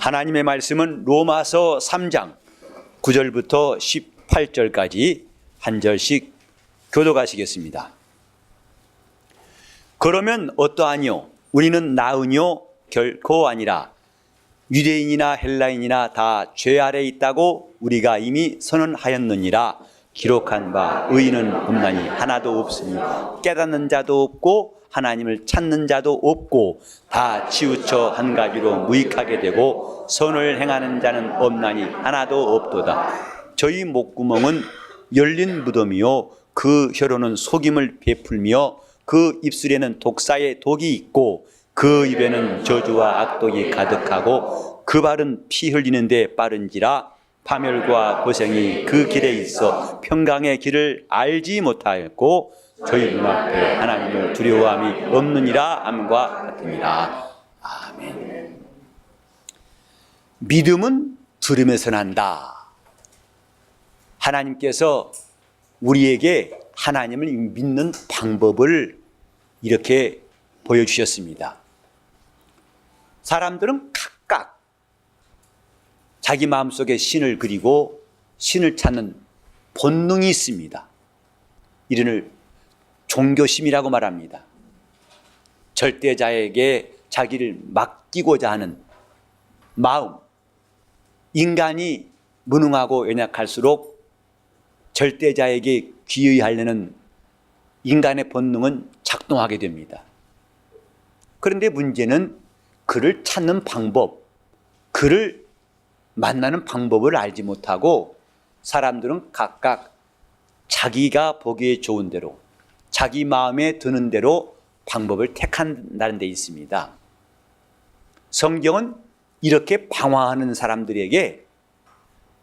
하나님의 말씀은 로마서 3장 9절부터 18절까지 한 절씩 교독하시겠습니다. 그러면 어떠하뇨? 우리는 나으뇨? 결코 아니라. 유대인이나 헬라인이나 다 죄 아래 있다고 우리가 이미 선언하였느니라. 기록한 바 의인은 없나니 하나도 없으니 깨닫는 자도 없고 하나님을 찾는 자도 없고 다 치우쳐 한 가지로 무익하게 되고 선을 행하는 자는 없나니 하나도 없도다. 저희 목구멍은 열린 무덤이요 그 혀로는 속임을 베풀며 그 입술에는 독사의 독이 있고 그 입에는 저주와 악독이 가득하고 그 발은 피 흘리는데 빠른지라. 파멸과 고생이 그 길에 있어 평강의 길을 알지 못하였고 저희 눈앞에 하나님을 두려워함이 없느니라 함과 같으니라. 아멘. 믿음은 들음에서 난다. 하나님께서 우리에게 하나님을 믿는 방법을 이렇게 보여주셨습니다. 사람들은 각각 자기 마음속에 신을 그리고 신을 찾는 본능이 있습니다. 이를 종교심이라고 말합니다. 절대자에게 자기를 맡기고자 하는 마음. 인간이 무능하고 연약할수록 절대자에게 귀의하려는 인간의 본능은 작동하게 됩니다. 그런데 문제는 그를 찾는 방법, 그를 만나는 방법을 알지 못하고 사람들은 각각 자기가 보기에 좋은 대로 자기 마음에 드는 대로 방법을 택한다는 데 있습니다. 성경은 이렇게 방황하는 사람들에게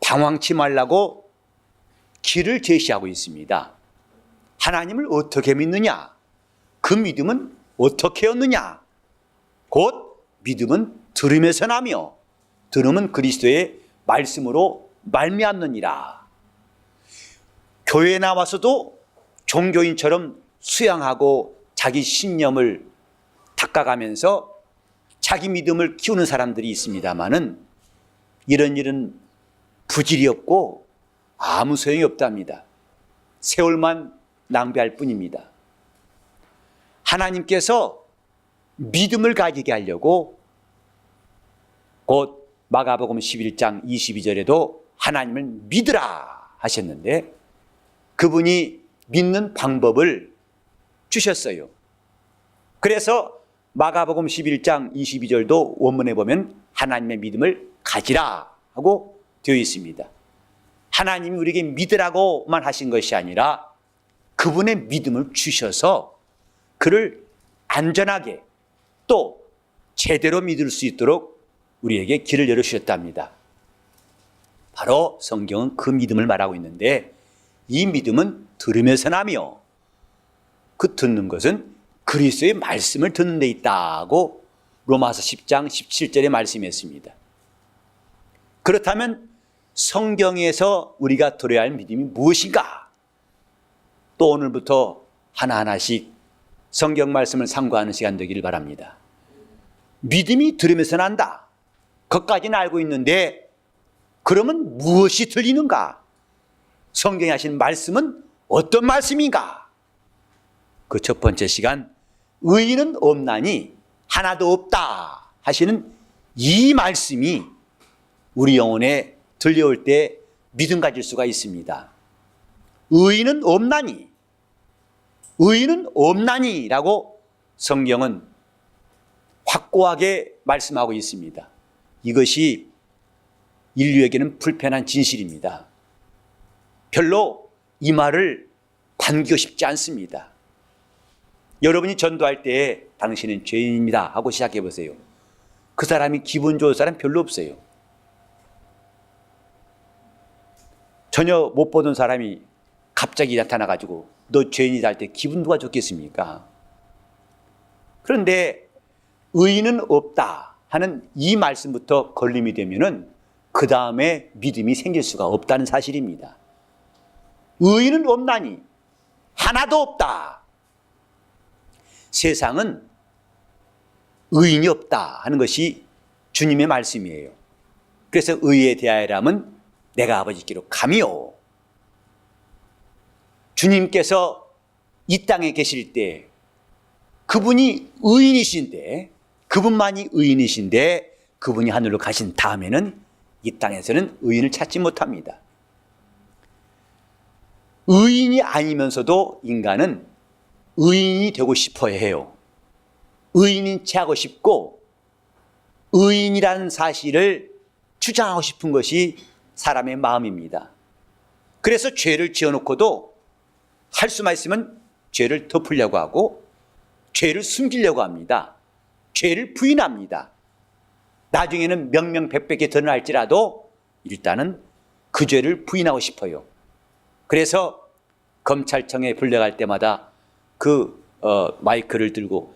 방황치 말라고 길을 제시하고 있습니다. 하나님을 어떻게 믿느냐? 그 믿음은 어떻게 얻느냐? 곧 믿음은 들음에서 나며 들음은 그리스도의 말씀으로 말미암느니라. 교회에 나와서도 종교인처럼 수양하고 자기 신념을 닦아가면서 자기 믿음을 키우는 사람들이 있습니다마는 이런 일은 부질이 없고 아무 소용이 없답니다. 세월만 낭비할 뿐입니다. 하나님께서 믿음을 가지게 하려고 곧 마가복음 11장 22절에도 하나님을 믿으라 하셨는데 그분이 믿는 방법을 주셨어요. 그래서 마가복음 11장 22절도 원문에 보면 하나님의 믿음을 가지라 하고 되어 있습니다. 하나님이 우리에게 믿으라고만 하신 것이 아니라 그분의 믿음을 주셔서 그를 안전하게 또 제대로 믿을 수 있도록 우리에게 길을 열어주셨답니다. 바로 성경은 그 믿음을 말하고 있는데 이 믿음은 들으면서 나며 그 듣는 것은 그리스도의 말씀을 듣는 데 있다고 로마서 10장 17절에 말씀했습니다. 그렇다면 성경에서 우리가 들어야 할 믿음이 무엇인가? 또 오늘부터 하나하나씩 성경 말씀을 상고하는 시간 되기를 바랍니다. 믿음이 들으면서 난다. 그것까지는 알고 있는데 그러면 무엇이 들리는가? 성경에 하신 말씀은 어떤 말씀인가? 그 첫 번째 시간 의인은 없나니 하나도 없다 하시는 이 말씀이 우리 영혼에 들려올 때 믿음 가질 수가 있습니다. 의인은 없나니 의인은 없나니라고 성경은 확고하게 말씀하고 있습니다. 이것이 인류에게는 불편한 진실입니다. 별로 이 말을 반기고 싶지 않습니다. 여러분이 전도할 때 당신은 죄인입니다 하고 시작해 보세요. 그 사람이 기분 좋을 사람 별로 없어요. 전혀 못 보던 사람이 갑자기 나타나가지고 너 죄인이다 할 때 기분 누가 좋겠습니까? 그런데 의인은 없다 하는 이 말씀부터 걸림이 되면은 그 다음에 믿음이 생길 수가 없다는 사실입니다. 의인은 없나니 하나도 없다. 세상은 의인이 없다 하는 것이 주님의 말씀이에요. 그래서 의에 대하여라면 내가 아버지께로 감이요. 주님께서 이 땅에 계실 때 그분이 의인이신데, 그분만이 의인이신데 그분이 하늘로 가신 다음에는 이 땅에서는 의인을 찾지 못합니다. 의인이 아니면서도 인간은 의인이 되고 싶어 해요. 의인인 채 하고 싶고 의인이라는 사실을 주장하고 싶은 것이 사람의 마음입니다. 그래서 죄를 지어놓고도 할 수만 있으면 죄를 덮으려고 하고 죄를 숨기려고 합니다. 죄를 부인합니다. 나중에는 명명백백히 드러날지라도 일단은 그 죄를 부인하고 싶어요. 그래서 검찰청에 불려갈 때마다 그 마이크를 들고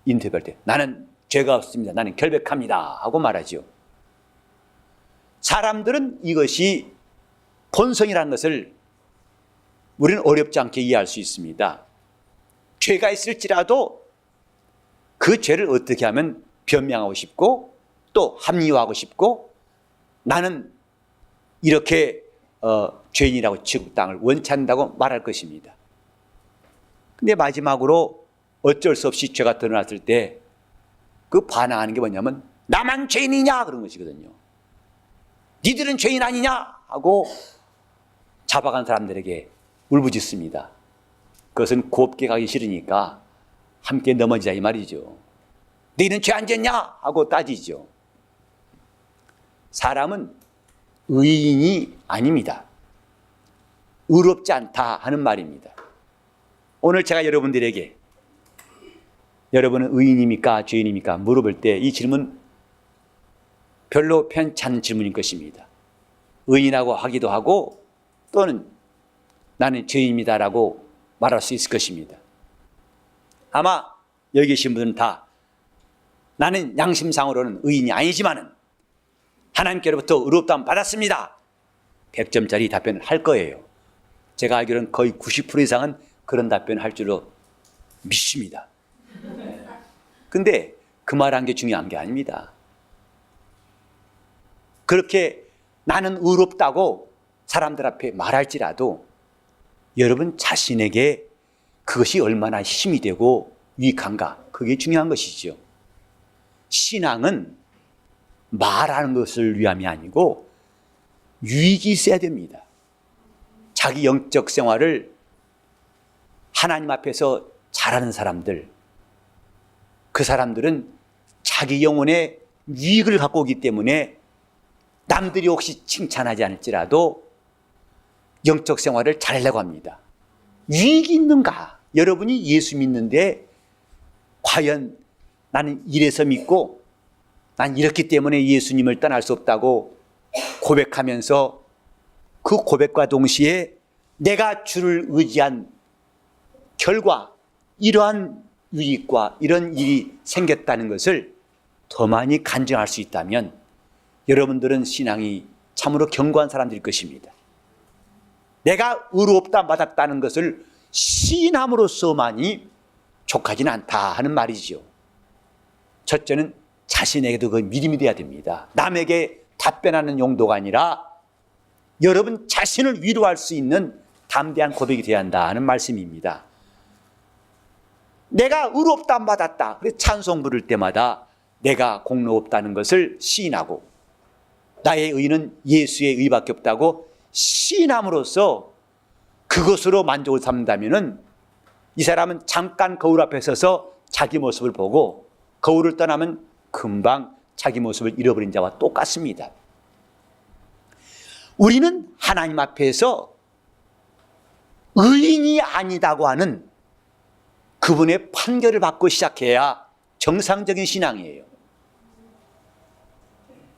인터뷰할 때 나는 죄가 없습니다. 나는 결백합니다. 하고 말하죠. 사람들은 이것이 본성이라는 것을 우리는 어렵지 않게 이해할 수 있습니다. 죄가 있을지라도 그 죄를 어떻게 하면 변명하고 싶고 또 합리화하고 싶고 나는 이렇게 죄인이라고 취급당을 원치 않는다고 말할 것입니다. 근데 마지막으로 어쩔 수 없이 죄가 드러났을 때 그 반항하는 게 뭐냐면 나만 죄인이냐 그런 것이거든요. 니들은 죄인 아니냐 하고 잡아간 사람들에게 울부짖습니다. 그것은 곱게 가기 싫으니까 함께 넘어지자 이 말이죠. 너희는 죄 안 졌냐 하고 따지죠. 사람은 의인이 아닙니다. 의롭지 않다 하는 말입니다. 오늘 제가 여러분들에게 여러분은 의인입니까 죄인입니까 물어볼 때 이 질문 별로 편치 않은 질문인 것입니다. 의인이라고 하기도 하고 또는 나는 죄인입니다라고 말할 수 있을 것입니다. 아마 여기 계신 분들은 다 나는 양심상으로는 의인이 아니지만은 하나님께로부터 의롭다함 받았습니다. 100점짜리 답변을 할 거예요. 제가 알기로는 거의 90% 이상은 그런 답변을 할 줄로 믿습니다. 근데 그 말한 게 중요한 게 아닙니다. 그렇게 나는 의롭다고 사람들 앞에 말할지라도 여러분 자신에게 그것이 얼마나 힘이 되고 유익한가 그게 중요한 것이죠. 신앙은 말하는 것을 위함이 아니고 유익이 있어야 됩니다. 자기 영적 생활을 하나님 앞에서 잘하는 사람들, 그 사람들은 자기 영혼의 유익을 갖고 오기 때문에 남들이 혹시 칭찬하지 않을지라도 영적 생활을 잘하려고 합니다. 유익이 있는가? 여러분이 예수 믿는데 과연 나는 이래서 믿고 난 이렇기 때문에 예수님을 떠날 수 없다고 고백하면서 그 고백과 동시에 내가 주를 의지한 결과 이러한 유익과 이런 일이 생겼다는 것을 더 많이 간증할 수 있다면 여러분들은 신앙이 참으로 견고한 사람들일 것입니다. 내가 의롭다 받았다는 것을 시인함으로써만이 족하지는 않다 하는 말이죠. 첫째는 자신에게도 그 믿음이 돼야 됩니다. 남에게 답변하는 용도가 아니라 여러분 자신을 위로할 수 있는 담대한 고백이 돼야 한다 하는 말씀입니다. 내가 의롭다 받았다. 그래서 찬송 부를 때마다 내가 공로 없다는 것을 시인하고 나의 의는 예수의 의밖에 없다고 시인함으로써 그것으로 만족을 삼는다면 이 사람은 잠깐 거울 앞에 서서 자기 모습을 보고 거울을 떠나면 금방 자기 모습을 잃어버린 자와 똑같습니다. 우리는 하나님 앞에서 의인이 아니다고 하는 그분의 판결을 받고 시작해야 정상적인 신앙이에요.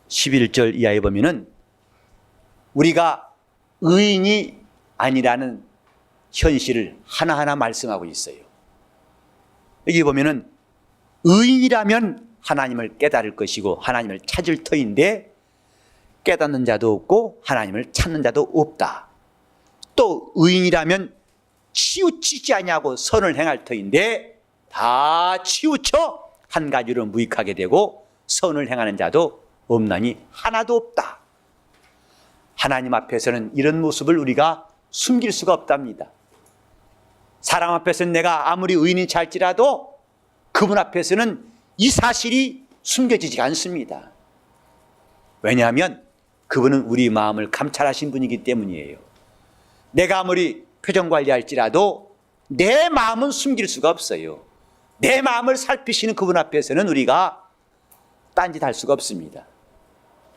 11절 이하에 보면은 우리가 의인이 아니라는 현실을 하나하나 말씀하고 있어요. 여기 보면은 의인이라면 하나님을 깨달을 것이고 하나님을 찾을 터인데 깨닫는 자도 없고 하나님을 찾는 자도 없다. 또 의인이라면 치우치지 아니하고 선을 행할 터인데 다 치우쳐 한 가지로 무익하게 되고 선을 행하는 자도 없나니 하나도 없다. 하나님 앞에서는 이런 모습을 우리가 숨길 수가 없답니다. 사람 앞에서는 내가 아무리 의인인 찰지라도 그분 앞에서는 이 사실이 숨겨지지 않습니다. 왜냐하면 그분은 우리 마음을 감찰하신 분이기 때문이에요. 내가 아무리 표정 관리할지라도 내 마음은 숨길 수가 없어요. 내 마음을 살피시는 그분 앞에서는 우리가 딴짓할 수가 없습니다.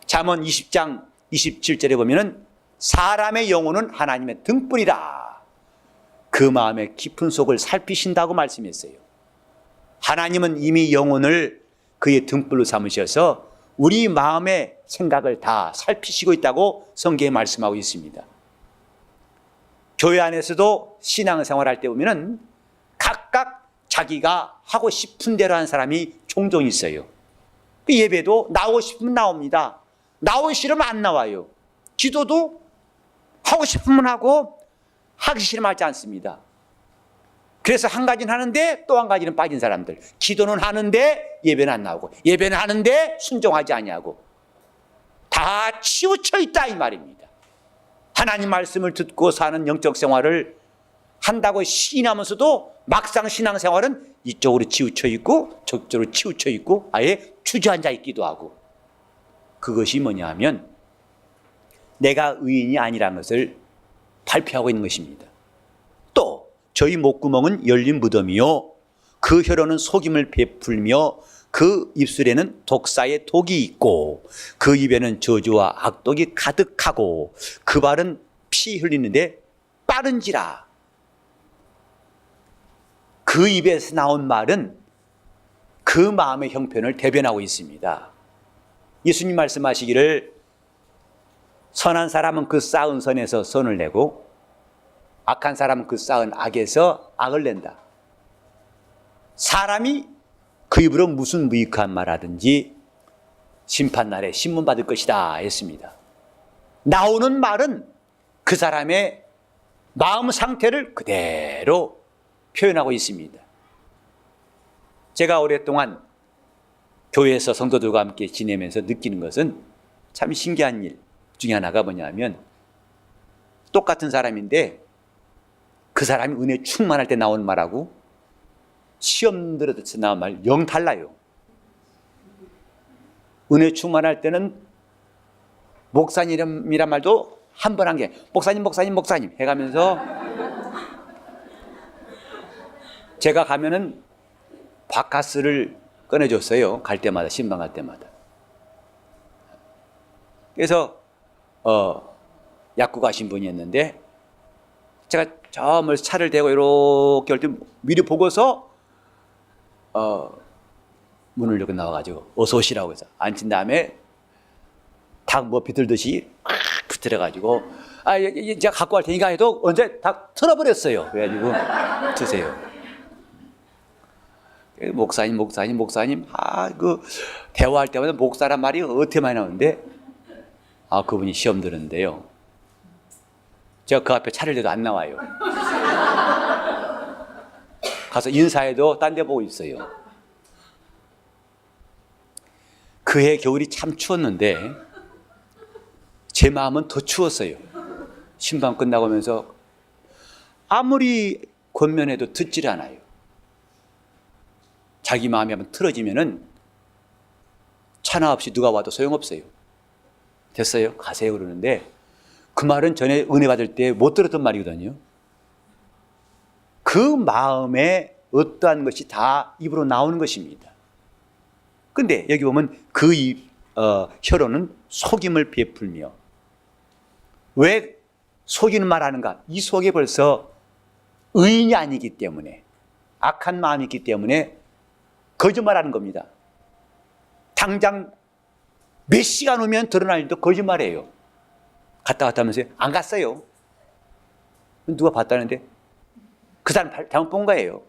잠언 20장 27절에 보면은 사람의 영혼은 하나님의 등불이라. 그 마음의 깊은 속을 살피신다고 말씀했어요. 하나님은 이미 영혼을 그의 등불로 삼으셔서 우리 마음의 생각을 다 살피시고 있다고 성경에 말씀하고 있습니다. 교회 안에서도 신앙생활 할 때 보면은 각각 자기가 하고 싶은 대로 하는 사람이 종종 있어요. 그 예배도 나오고 싶으면 나옵니다. 나오기 싫으면 안 나와요. 기도도 하고 싶으면 하고 하기 싫으면 하지 않습니다. 그래서 한 가지는 하는데 또 한 가지는 빠진 사람들. 기도는 하는데 예배는 안 나오고, 예배는 하는데 순종하지 아니하고, 다 치우쳐 있다 이 말입니다. 하나님 말씀을 듣고 사는 영적 생활을 한다고 시인하면서도 막상 신앙생활은 이쪽으로 치우쳐 있고 저쪽으로 치우쳐 있고 아예 주저앉아 있기도 하고, 그것이 뭐냐 하면 내가 의인이 아니라는 것을 발표하고 있는 것입니다. 또 저희 목구멍은 열린 무덤이요 그 혀로는 속임을 베풀며 그 입술에는 독사의 독이 있고 그 입에는 저주와 악독이 가득하고 그 발은 피 흘리는데 빠른지라. 그 입에서 나온 말은 그 마음의 형편을 대변하고 있습니다. 예수님 말씀하시기를 선한 사람은 그 쌓은 선에서 선을 내고 악한 사람은 그 쌓은 악에서 악을 낸다. 사람이 그 입으로 무슨 무익한 말 하든지 심판날에 신문받을 것이다 했습니다. 나오는 말은 그 사람의 마음 상태를 그대로 표현하고 있습니다. 제가 오랫동안 교회에서 성도들과 함께 지내면서 느끼는 것은 참 신기한 일 중에 하나가 뭐냐면, 똑같은 사람인데 그 사람이 은혜 충만할 때 나오는 말하고 시험 들어서 나온 말 영 달라요. 은혜 충만할 때는 목사님이란 말도 한 번 한 게 목사님 해가면서 제가 가면은 바카스를 꺼내줬어요. 갈 때마다, 신방 갈 때마다. 그래서 약국 가신 분이었는데 제가 저 멀리 차를 대고 이렇게 올 때 미리 보고서 문을 열고 나와가지고 어서 오시라고 해서 앉힌 다음에 닭 뭐 비틀듯이 막 비틀어가지고 제가 갖고 갈 테니까 해도 언제 닭 틀어버렸어요. 그래가지고 드세요. 목사님 그 대화할 때마다 목사란 말이 어떻게 많이 나오는데 그분이 시험 들었는데요. 제가 그 앞에 차를 대도 안 나와요. 가서 인사해도 딴 데 보고 있어요. 그해 겨울이 참 추웠는데 제 마음은 더 추웠어요. 신방 끝나고 오면서 아무리 권면해도 듣질 않아요. 자기 마음이 한번 틀어지면은 차나 없이 누가 와도 소용없어요. 됐어요? 가세요 그러는데 그 말은 전에 은혜 받을 때 못 들었던 말이거든요. 그 마음에 어떠한 것이 다 입으로 나오는 것입니다. 근데 여기 보면 그 혀로는 속임을 베풀며, 왜 속이는 말 하는가? 이 속에 벌써 의인이 아니기 때문에, 악한 마음이 있기 때문에 거짓말하는 겁니다. 당장 몇 시간 후면 드러날 일도 거짓말이에요. 갔다 하면서요? 안 갔어요. 누가 봤다는데 그 사람 잘못 본 거예요.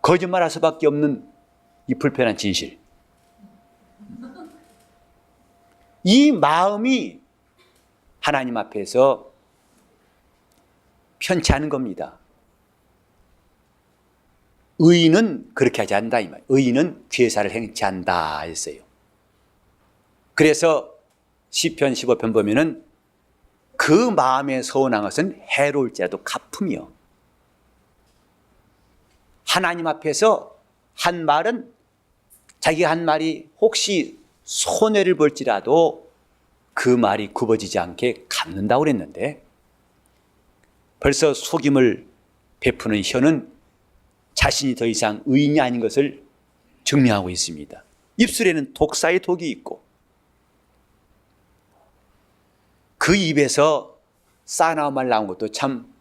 거짓말할 수밖에 없는 이 불편한 진실. 이 마음이 하나님 앞에서 편치 않은 겁니다. 의인은 그렇게 하지 않는다 이 말. 의인은 괴사를 행치 않는다 했어요. 그래서 시편 15편 보면은 그 마음에 서운한 것은 해로울지라도 갚으며, 하나님 앞에서 한 말은, 자기가 한 말이 혹시 손해를 볼지라도 그 말이 굽어지지 않게 갚는다고 그랬는데, 벌써 속임을 베푸는 혀는 자신이 더 이상 의인이 아닌 것을 증명하고 있습니다. 입술에는 독사의 독이 있고, 그 입에서 싸나운 말 나온 것도 참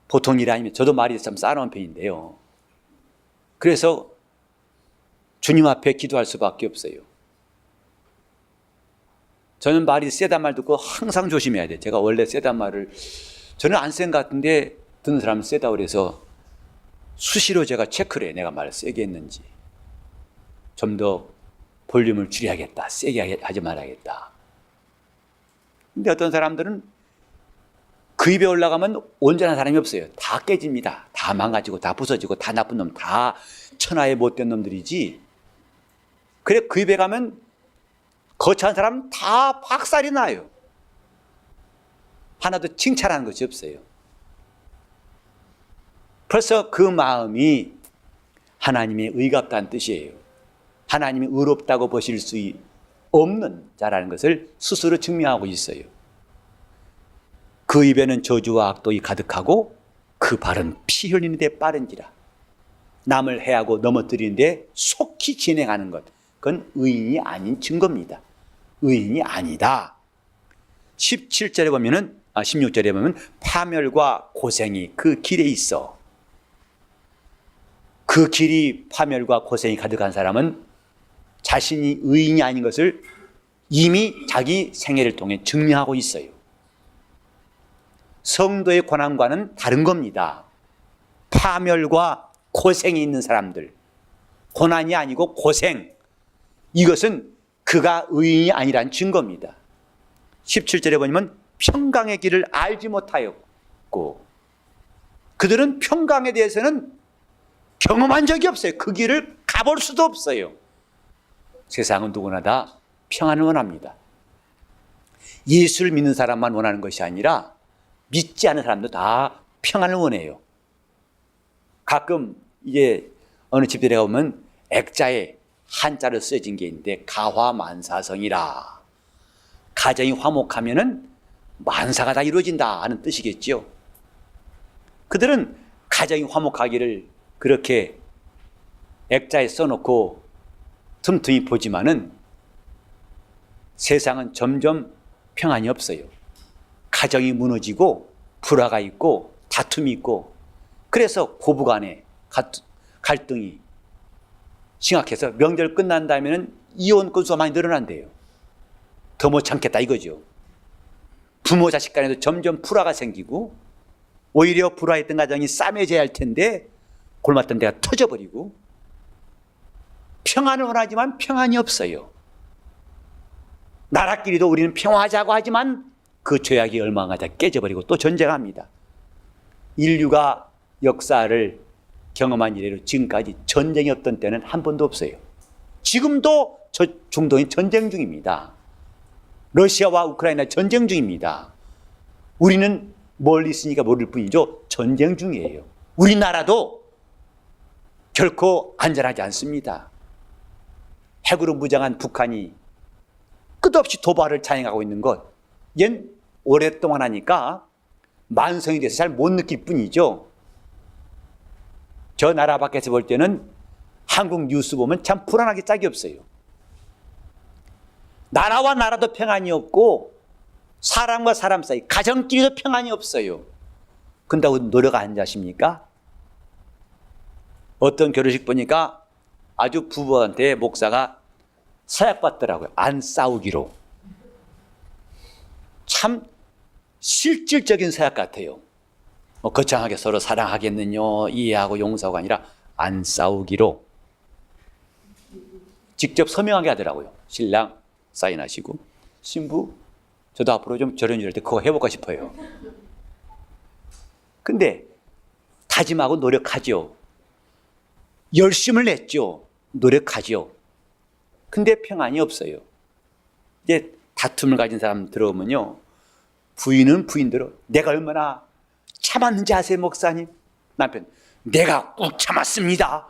보통 일이 아니면, 저도 말이 참 싸나운 편인데요. 그래서 주님 앞에 기도할 수밖에 없어요. 저는 말이 세단 말 듣고 항상 조심해야 돼요. 제가 원래 세단 말을, 저는 안 센 것 같은데 듣는 사람은 세다고 그래서 수시로 제가 체크를 해요. 내가 말을 세게 했는지. 좀 더 볼륨을 줄여야겠다. 세게 하지 말아야겠다. 근데 어떤 사람들은 그 입에 올라가면 온전한 사람이 없어요. 다 깨집니다. 다 망가지고 다 부서지고 다 나쁜 놈, 다 천하의 못된 놈들이지. 그래 그 입에 가면 거창한 사람은 다 박살이 나요. 하나도 칭찬하는 것이 없어요. 벌써 그 마음이 하나님의 의롭다는 뜻이에요. 하나님이 의롭다고 보실 수 없는 자라는 것을 스스로 증명하고 있어요. 그 입에는 저주와 악독이 가득하고 그 발은 피 흘리는 데 빠른지라. 남을 해하고 넘어뜨리는 데 속히 진행하는 것, 그건 의인이 아닌 증거입니다. 의인이 아니다. 16절에 보면 파멸과 고생이 그 길에 있어. 그 길이 파멸과 고생이 가득한 사람은 자신이 의인이 아닌 것을 이미 자기 생애를 통해 증명하고 있어요. 성도의 고난과는 다른 겁니다. 파멸과 고생이 있는 사람들, 고난이 아니고 고생, 이것은 그가 의인이 아니란 증거입니다. 17절에 보면 평강의 길을 알지 못하였고, 그들은 평강에 대해서는 경험한 적이 없어요. 그 길을 가볼 수도 없어요. 세상은 누구나 다 평안을 원합니다. 예수를 믿는 사람만 원하는 것이 아니라 믿지 않는 사람도 다 평안을 원해요. 가끔 이제 어느 집들에 가보면 액자에 한자로 쓰여진 게 있는데 가화만사성이라. 가정이 화목하면은 만사가 다 이루어진다 하는 뜻이겠죠. 그들은 가정이 화목하기를 그렇게 액자에 써놓고 틈틈이 보지만은 세상은 점점 평안이 없어요. 가정이 무너지고 불화가 있고 다툼이 있고, 그래서 고부간에 갈등이 심각해서 명절 끝난 다음에는 이혼 건수가 많이 늘어난대요. 더 못 참겠다 이거죠. 부모 자식 간에도 점점 불화가 생기고, 오히려 불화했던 가정이 싸매져야 할 텐데 골맞던 데가 터져버리고, 평안을 원하지만 평안이 없어요. 나라끼리도 우리는 평화하자고 하지만 그 죄악이 얼마 안 가다 깨져버리고 또 전쟁합니다. 인류가 역사를 경험한 이래로 지금까지 전쟁이 없던 때는 한 번도 없어요. 지금도 저 중동이 전쟁 중입니다. 러시아와 우크라이나 전쟁 중입니다. 우리는 멀리 있으니까 모를 뿐이죠. 전쟁 중이에요. 우리나라도 결코 안전하지 않습니다. 핵으로 무장한 북한이 끝없이 도발을 자행하고 있는 것, 얜 오랫동안 하니까 만성이 돼서 잘 못 느낄 뿐이죠. 저 나라 밖에서 볼 때는 한국 뉴스 보면 참 불안하게 짝이 없어요. 나라와 나라도 평안이 없고 사람과 사람 사이, 가정끼리도 평안이 없어요. 그런다고 노래가 안 자십니까? 어떤 결혼식 보니까 아주 부부한테 목사가 서약받더라고요. 안 싸우기로. 참 실질적인 서약 같아요. 거창하게 서로 사랑하겠느냐, 이해하고 용서하고 아니라 안 싸우기로. 직접 서명하게 하더라고요. 신랑 사인하시고, 신부 저도 앞으로 좀 결혼 이럴 때 그거 해볼까 싶어요. 근데 다짐하고 노력하죠. 열심을 냈죠. 노력하죠. 근데 평안이 없어요. 이제 다툼을 가진 사람 들어오면요, 부인은 부인대로 내가 얼마나 참았는지 아세요, 목사님? 남편, 내가 꾹 참았습니다.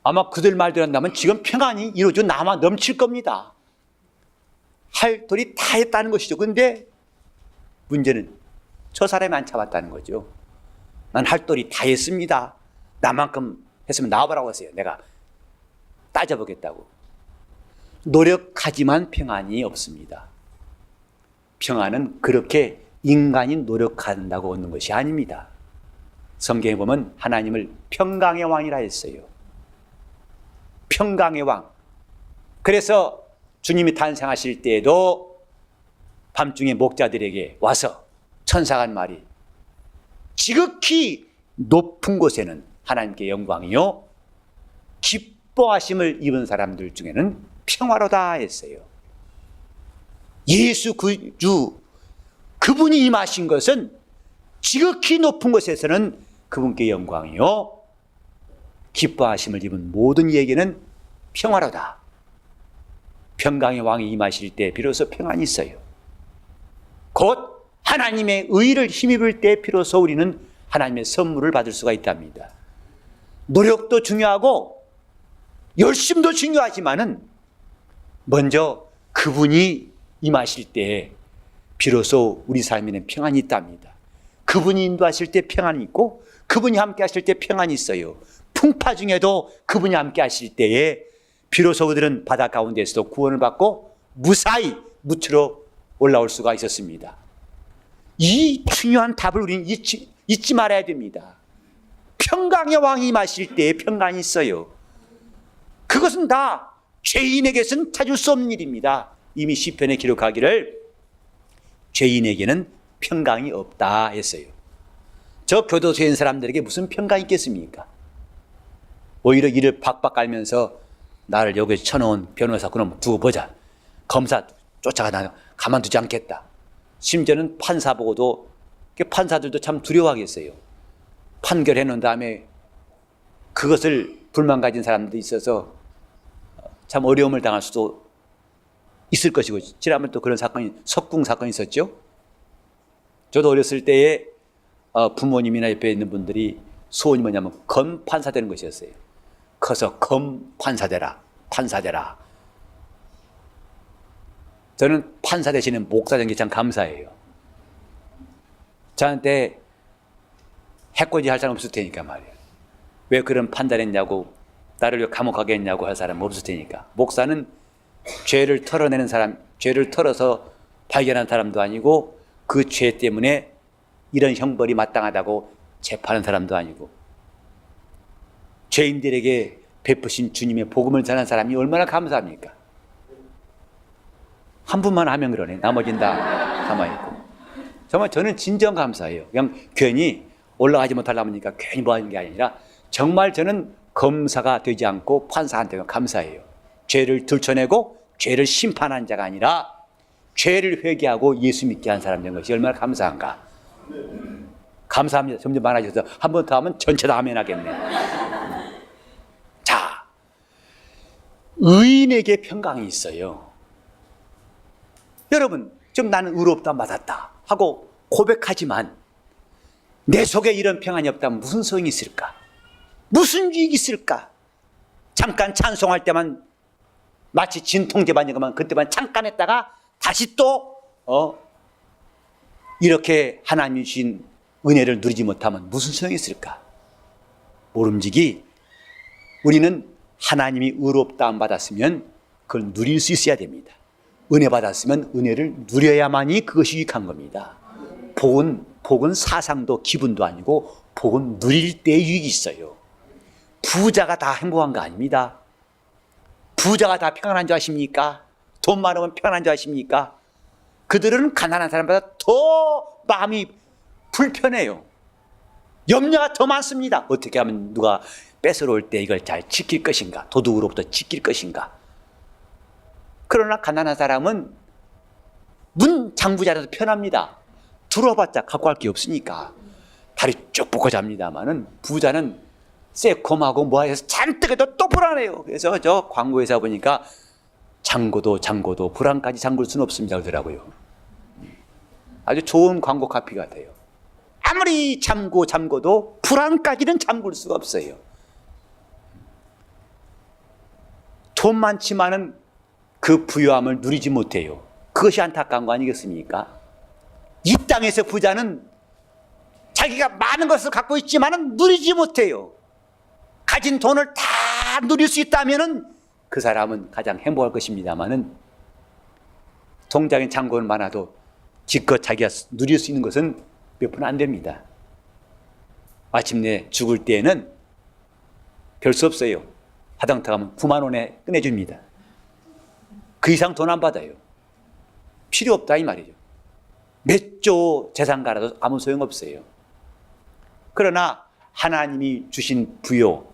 아마 그들 말대로 한다면 지금 평안이 이루어져 남아 넘칠 겁니다. 할 도리 다 했다는 것이죠. 근데 문제는 저 사람이 안 참았다는 거죠. 난 할 도리 다 했습니다. 나만큼 했으면 나와보라고 했어요. 내가 따져보겠다고. 노력하지만 평안이 없습니다. 평안은 그렇게 인간이 노력한다고 얻는 것이 아닙니다. 성경에 보면 하나님을 평강의 왕이라 했어요. 평강의 왕. 그래서 주님이 탄생하실 때에도 밤중에 목자들에게 와서 천사가 한 말이, 지극히 높은 곳에는 하나님께 영광이요 기뻐하심을 입은 사람들 중에는 평화로다 했어요. 예수 주 그분이 임하신 것은 지극히 높은 곳에서는 그분께 영광이요 기뻐하심을 입은 모든 이에게는 평화로다. 평강의 왕이 임하실 때 비로소 평안이 있어요. 곧 하나님의 의를 힘입을 때 비로소 우리는 하나님의 선물을 받을 수가 있답니다. 노력도 중요하고 열심도 중요하지만은 먼저 그분이 임하실 때 비로소 우리 삶에는 평안이 있답니다. 그분이 인도하실 때 평안이 있고 그분이 함께 하실 때 평안이 있어요. 풍파 중에도 그분이 함께 하실 때에 비로소 그들은 바다 가운데서도 구원을 받고 무사히 무트로 올라올 수가 있었습니다. 이 중요한 답을 우리는 잊지 말아야 됩니다. 평강의 왕이 임하실 때에 평강이 있어요. 그것은 다 죄인에게서는 찾을 수 없는 일입니다. 이미 시편에 기록하기를 죄인에게는 평강이 없다 했어요. 저 교도소에 있는 사람들에게 무슨 평강이 있겠습니까? 오히려 이를 박박 깔면서 나를 여기에 쳐놓은 변호사 그럼 두고 보자. 검사 쫓아가 가만두지 않겠다. 심지어는 판사 보고도 판사들도 참 두려워하겠어요. 판결해 놓은 다음에 그것을 불만 가진 사람들이 있어서 참 어려움을 당할 수도 있을 것이고, 지난번에 또 그런 사건이 석궁 사건이 있었죠. 저도 어렸을 때에 부모님이나 옆에 있는 분들이 소원이 뭐냐면 검판사 되는 것이었어요. 커서 검판사 되라, 판사 되라. 저는 판사 대신에 목사 된 게 참 감사해요. 저한테 해코지 할 사람 없을 테니까 말이에요. 왜 그런 판단했냐고, 나를 왜 감옥 가게 했냐고 할 사람 없을 테니까. 목사는 죄를 털어내는 사람, 죄를 털어서 발견한 사람도 아니고 그 죄 때문에 이런 형벌이 마땅하다고 재판하는 사람도 아니고, 죄인들에게 베푸신 주님의 복음을 전한 사람이 얼마나 감사합니까? 한 분만 하면 그러네. 나머지는 다 가만히 있고. 정말 저는 진정 감사해요. 그냥 괜히 올라가지 못하려고 하니까 괜히 뭐 하는 게 아니라 정말 저는 검사가 되지 않고 판사한테 감사해요. 죄를 들춰내고 죄를 심판한 자가 아니라 죄를 회개하고 예수 믿게 한 사람 된 것이 얼마나 감사한가. 감사합니다. 점점 많아져서 한 번 더 하면 전체 다 아멘 하겠네. 자, 의인에게 평강이 있어요. 여러분, 좀 나는 의롭다 맞았다 하고 고백하지만 내 속에 이런 평안이 없다면 무슨 소용이 있을까? 무슨 유익이 있을까? 잠깐 찬송할 때만 마치 진통제 받는 것만 그때만 잠깐 했다가 다시 또 이렇게 하나님이 주신 은혜를 누리지 못하면 무슨 소용이 있을까? 모름지기 우리는 하나님이 의롭다함 받았으면 그걸 누릴 수 있어야 됩니다. 은혜 받았으면 은혜를 누려야만이 그것이 유익한 겁니다. 복은 사상도 기분도 아니고 복은 누릴 때의 유익이 있어요. 부자가 다 행복한 거 아닙니다. 부자가 다 평안한 줄 아십니까? 돈 많으면 평안한 줄 아십니까? 그들은 가난한 사람보다 더 마음이 불편해요. 염려가 더 많습니다. 어떻게 하면 누가 뺏어올 때 이걸 잘 지킬 것인가? 도둑으로부터 지킬 것인가? 그러나 가난한 사람은 문 장부자라도 편합니다. 들어봤자 갖고 갈 게 없으니까 다리 쭉 뻗고 잡니다마는 부자는 새콤하고 뭐해서 잔뜩 해도 또 불안해요. 그래서 저 광고회사 보니까 장고도 불안까지 잠글 수는 없습니다 그러더라고요. 아주 좋은 광고 카피 같아요. 아무리 잠궈도 불안까지는 잠글 수가 없어요. 돈 많지만은 그 부유함을 누리지 못해요. 그것이 안타까운 거 아니겠습니까? 이 땅에서 부자는 자기가 많은 것을 갖고 있지만은 누리지 못해요. 가진 돈을 다 누릴 수 있다면은 그 사람은 가장 행복할 것입니다만은 통장에 잔고는 많아도 지껏 자기가 누릴 수 있는 것은 몇 푼 안 됩니다. 마침내 죽을 때에는 별 수 없어요. 화장터 가면 9만 원에 끝내줍니다. 그 이상 돈 안 받아요. 필요 없다 이 말이죠. 몇 조 재산 가라도 아무 소용없어요. 그러나 하나님이 주신 부요,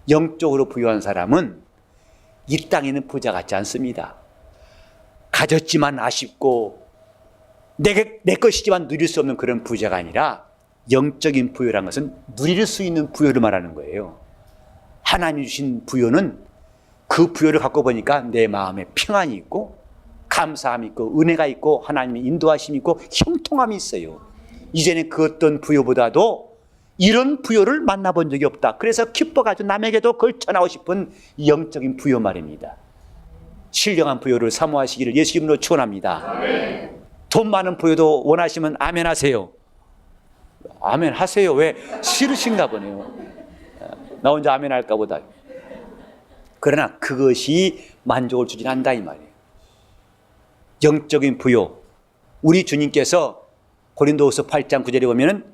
영적으로 부유한 사람은 이 땅에 있는 부자 같지 않습니다. 가졌지만 아쉽고 내 것이지만 누릴 수 없는 그런 부자가 아니라 영적인 부요란 것은 누릴 수 있는 부요를 말하는 거예요. 하나님이 주신 부요는 그 부요를 갖고 보니까 내 마음에 평안이 있고 감사함이 있고 은혜가 있고 하나님의 인도하심이 있고 형통함이 있어요. 이전에 그 어떤 부요보다도 이런 부요를 만나본 적이 없다. 그래서 기뻐가지고 남에게도 그걸 전하고 싶은 영적인 부요 말입니다. 신령한 부요를 사모하시기를 예수 이름으로 축원합니다. 아멘. 돈 많은 부요도 원하시면 아멘 하세요. 아멘 하세요. 왜? 싫으신가 보네요. 나 혼자 아멘 할까 보다. 그러나 그것이 만족을 주진 않는다 이 말이에요. 영적인 부요, 우리 주님께서 고린도후서 8장 9절에 보면은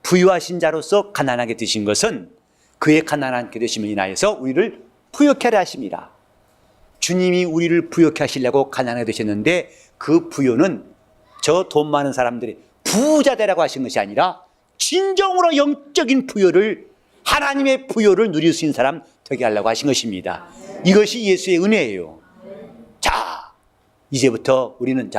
부유하신 자로서 가난하게 되신 것은 그의 가난하게 되심을 인하여서 우리를 부유케 하려 하심이라. 주님이 우리를 부유케 하시려고 가난하게 되셨는데 그 부유는 저 돈 많은 사람들이 부자 되라고 하신 것이 아니라 진정으로 영적인 부유를, 하나님의 부유를 누릴 수 있는 사람 되게 하려고 하신 것입니다. 이것이 예수의 은혜예요. 자, 이제부터 우리는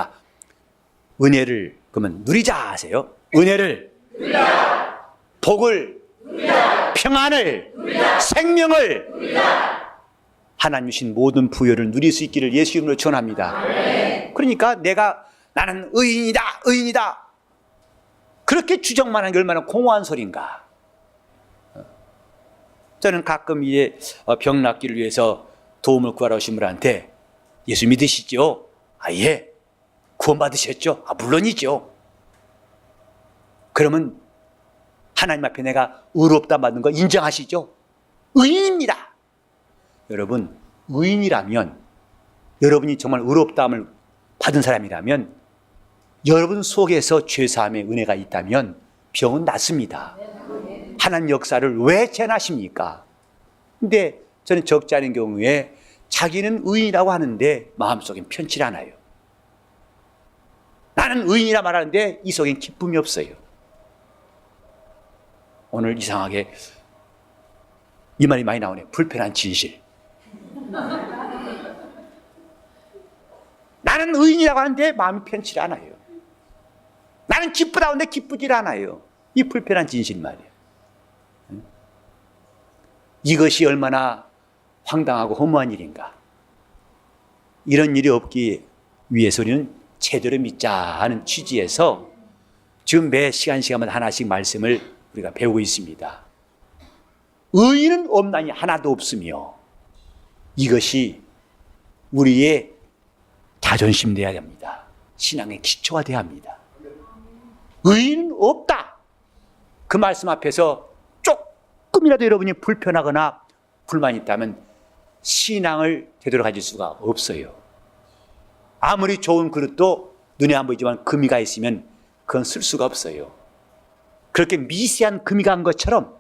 은혜를 그러면 누리자 하세요. 은혜를 누리자. 복을 누리자. 평안을 누리자. 생명을 누리자. 하나님 주신 모든 부여를 누릴 수 있기를 예수 이름으로 축원합니다. 그러니까 나는 의인이다 그렇게 주장만 하는 게 얼마나 공허한 소리인가. 저는 가끔 이제 병 낫기를 위해서 도움을 구하러 오신 분한테 예수 믿으시죠? 예. 구원받으셨죠? 물론이죠. 그러면 하나님 앞에 내가 의롭다 받는 거 인정하시죠? 의인입니다. 여러분, 의인이라면, 여러분이 정말 의롭다함을 받은 사람이라면, 여러분 속에서 죄사함의 은혜가 있다면 병은 낫습니다. 하나님 역사를 왜 재나십니까? 근데 저는 적지 않은 경우에 자기는 의인이라고 하는데 마음속엔 편치 않아요. 나는 의인이라 말하는데 이 속엔 기쁨이 없어요. 오늘 이상하게 이 말이 많이 나오네. 불편한 진실. 나는 의인이라고 하는데 마음이 편치 않아요. 나는 기쁘다고 하는데 기쁘질 않아요. 이 불편한 진실 말이에요. 이것이 얼마나 황당하고 허무한 일인가. 이런 일이 없기 위해서 우리는 제대로 믿자 하는 취지에서 지금 매 시간마다 하나씩 말씀을 우리가 배우고 있습니다. 의인은 없나니 하나도 없으며, 이것이 우리의 자존심 되어야 합니다. 신앙의 기초가 되어야 합니다. 의인은 없다. 그 말씀 앞에서 조금이라도 여러분이 불편하거나 불만이 있다면 신앙을 제대로 가질 수가 없어요. 아무리 좋은 그릇도 눈에 안 보이지만 금이가 있으면 그건 쓸 수가 없어요. 그렇게 미세한 금이 간 것처럼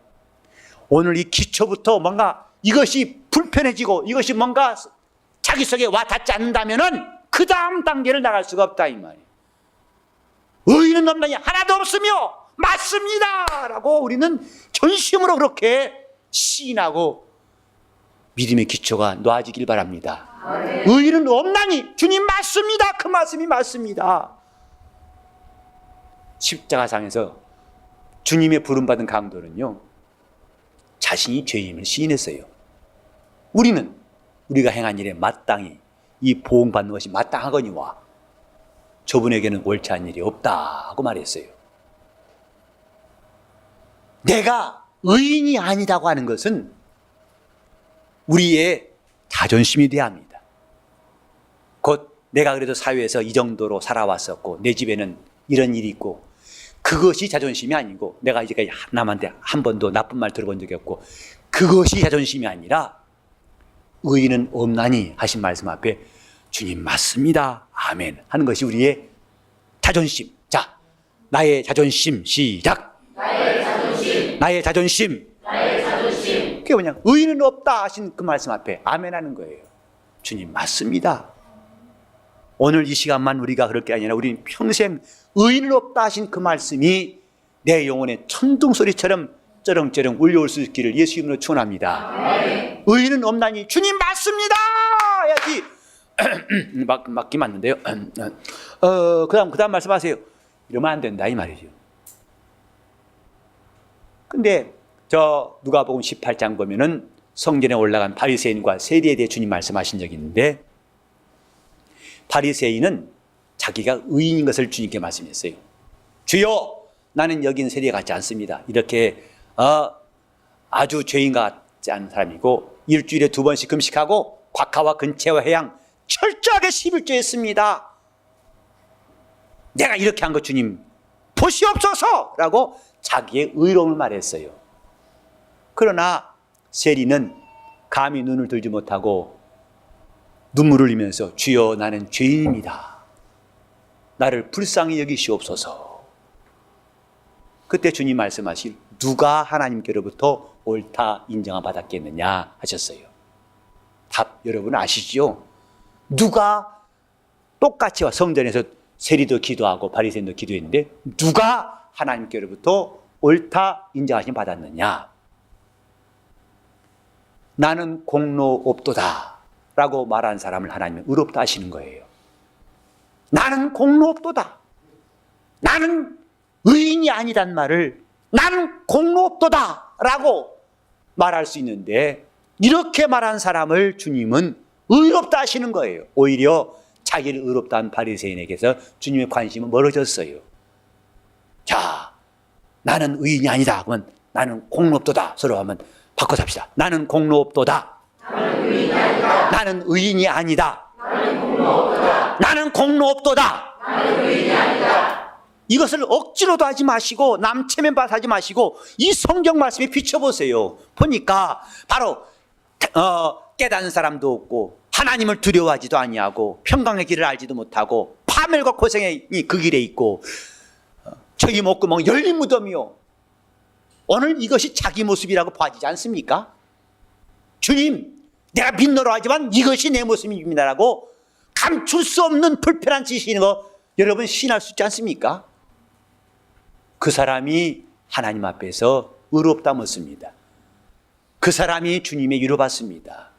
오늘 이 기초부터 뭔가 이것이 불편해지고 이것이 뭔가 자기 속에 와 닿지 않는다면은 그 다음 단계를 나갈 수가 없다 이 말이에요. 의인은 없나니 하나도 없으며 맞습니다 라고 우리는 전심으로 그렇게 시인하고 믿음의 기초가 놓아지길 바랍니다. 의인은 없나니 주님 맞습니다. 그 말씀이 맞습니다. 십자가상에서 주님의 부름받은 강도는요, 자신이 죄인을 시인했어요. 우리가 행한 일에 마땅히 이 보응받는 것이 마땅하거니와 저분에게는 옳지 않은 일이 없다 하고 말했어요. 내가 의인이 아니다고 하는 것은 우리의 자존심이 돼야 합니다. 곧 내가 그래도 사회에서 이 정도로 살아왔었고 내 집에는 이런 일이 있고, 그것이 자존심이 아니고, 내가 이제까지 남한테 한 번도 나쁜 말 들어본 적이 없고, 그것이 자존심이 아니라 의인은 없나니 하신 말씀 앞에 주님 맞습니다, 아멘 하는 것이 우리의 자존심. 자, 나의 자존심, 시작. 나의 자존심, 나의 자존심, 나의 자존심. 그게 뭐냐, 의인은 없다 하신 그 말씀 앞에 아멘 하는 거예요. 주님 맞습니다. 오늘 이 시간만 우리가 그럴 게 아니라 우리는 평생 의인은 없다 하신 그 말씀이 내 영혼의 천둥소리처럼 쩌렁쩌렁 울려올 수 있기를 예수 이름으로 축원합니다. 네. 의인은 없나니 주님 맞습니다 해야지. 맞긴 맞는데요. 그다음 말씀하세요. 이러면 안 된다 이 말이죠. 근데 저 누가복음 18장 보면은 성전에 올라간 바리새인과 세리에 대해 주님 말씀하신 적이 있는데, 바리새인은 자기가 의인인 것을 주님께 말씀했어요. 주여, 나는 여긴 세리에 같지 않습니다. 이렇게 아주 죄인 같지 않은 사람이고 일주일에 2번씩 금식하고 곽하와 근채와 해양 철저하게 11조했습니다. 내가 이렇게 한 것 주님 보시옵소서 라고 자기의 의로움을 말했어요. 그러나 세리는 감히 눈을 들지 못하고 눈물을 흘리면서 주여, 나는 죄인입니다. 나를 불쌍히 여기시옵소서. 그때 주님 말씀하실 누가 하나님께로부터 옳다 인정을 받았겠느냐 하셨어요. 답 여러분 아시죠? 누가 똑같이 성전에서 세리도 기도하고 바리새인도 기도했는데 누가 하나님께로부터 옳다 인정하심 받았느냐? 나는 공로 없도다 라고 말한 사람을 하나님은 의롭다 하시는 거예요. 나는 공로 없도다, 나는 의인이 아니란 말을 나는 공로 없도다 라고 말할 수 있는데, 이렇게 말한 사람을 주님은 의롭다 하시는 거예요. 오히려 자기를 의롭다 한 바리새인에게서 주님의 관심은 멀어졌어요. 자, 나는 의인이 아니다 그러면 나는 공로 없도다 서로 하면 바꿔 삽시다. 나는 공로 없도다, 나는 의인이 아니다, 나는 의인이 아니다, 나는 공로 없도다, 나는 공로 없도다, 나는 의인이 아니다. 이것을 억지로도 하지 마시고 남 체면받아 하지 마시고 이 성경 말씀에 비춰보세요. 보니까 바로 깨닫는 사람도 없고 하나님을 두려워하지도 아니하고 평강의 길을 알지도 못하고 파멸과 고생이 그 길에 있고 저기 목구멍 열린 무덤이요. 오늘 이것이 자기 모습이라고 봐지지 않습니까? 주님, 내가 믿노라 하지만 이것이 내 모습입니다라고 감출 수 없는 불편한 짓이는 거 여러분 신할 수 있지 않습니까? 그 사람이 하나님 앞에서 의롭다 묻습니다. 그 사람이 주님의 위로받습니다.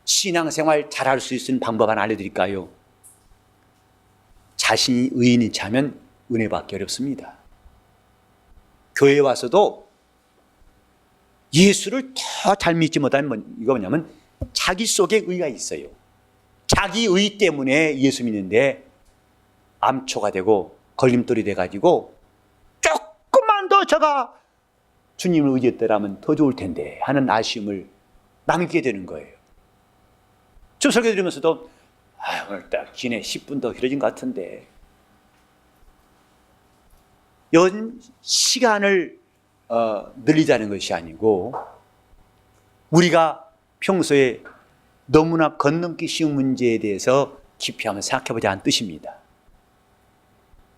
신앙생활 잘할 수 있는 방법 하나 알려드릴까요? 자신이 의인인 차면 은혜받기 어렵습니다. 교회에 와서도 예수를 더 잘 믿지 못하면 이거 뭐냐면 자기 속에 의가 있어요. 자기 의 때문에 예수 믿는데 암초가 되고 걸림돌이 돼가지고 조금만 더 제가 주님을 의지했더라면 더 좋을 텐데 하는 아쉬움을 남기게 되는 거예요. 저 설교 들으면서도 오늘 딱 기내 10분 더 길어진 것 같은데, 이건 시간을 늘리자는 것이 아니고 우리가 평소에 너무나 건넘기 쉬운 문제에 대해서 깊이 한번 생각해보자는 뜻입니다.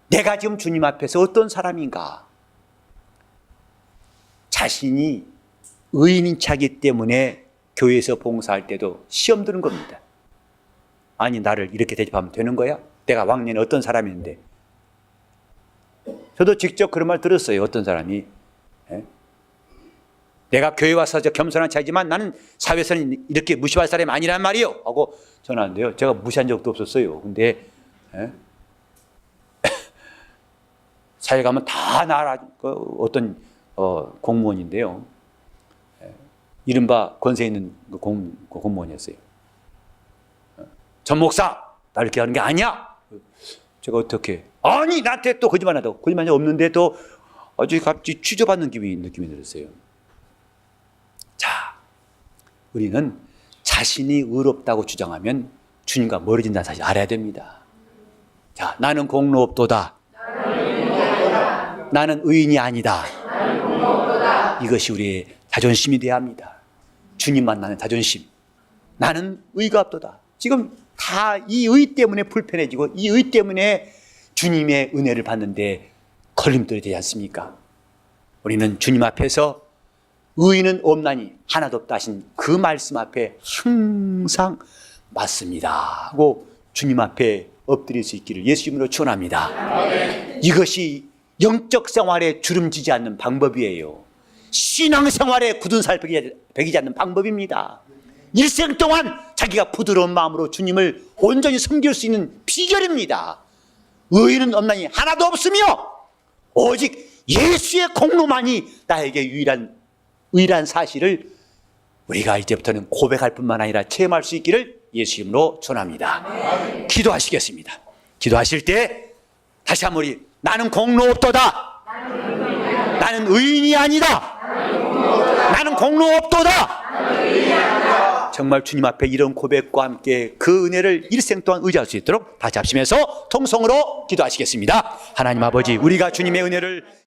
내가 지금 주님 앞에서 어떤 사람인가? 자신이 의인인 차기 때문에 교회에서 봉사할 때도 시험 드는 겁니다. 아니, 나를 이렇게 대접하면 되는 거야? 내가 왕년에 어떤 사람인데. 저도 직접 그런 말 들었어요. 어떤 사람이 내가 교회 와서 겸손한 차이지만 나는 사회에서는 이렇게 무시할 사람이 아니란 말이요 하고 전화하는데요. 제가 무시한 적도 없었어요. 근데 사회 가면 다 나라 어떤 공무원인데요. 이른바 권세 있는 공무원이었어요. 전 목사 나 이렇게 하는 게 아니야. 제가 어떻게 아니 나한테 또 거짓말한다고. 거짓말이 없는데 또 아주 갑자기 취조받는 느낌이 들었어요. 자, 우리는 자신이 의롭다고 주장하면 주님과 멀어진다는 사실 알아야 됩니다. 자, 나는 공로없도다. 나는 의인이 아니다. 이것이 우리의 자존심이 되어야 합니다. 주님 만나는 자존심. 나는 의가 없도다. 지금 다 이 의 때문에 불편해지고 이 의 때문에 주님의 은혜를 받는데 걸림돌이 되지 않습니까? 우리는 주님 앞에서 의인은 없나니 하나도 없다 하신 그 말씀 앞에 항상 맞습니다 하고 주님 앞에 엎드릴 수 있기를 예수 이름으로 축원합니다. 이것이 영적 생활에 주름지지 않는 방법이에요. 신앙 생활에 굳은 살 베기지 않는 방법입니다. 일생 동안 자기가 부드러운 마음으로 주님을 온전히 섬길 수 있는 비결입니다. 의인은 없나니 하나도 없으며 오직 예수의 공로만이 나에게 유일한 사실을 우리가 이제부터는 고백할 뿐만 아니라 체험할 수 있기를 예수 이름으로 축원합니다. 기도하시겠습니다. 기도하실 때 다시 한번 우리 나는 공로 없도다. 나는 의인이 아니다. 나는 공로 없도다. 정말 주님 앞에 이런 고백과 함께 그 은혜를 일생 동안 의지할 수 있도록 다시 합심해서 통성으로 기도하시겠습니다. 하나님 아버지, 우리가 주님의 은혜를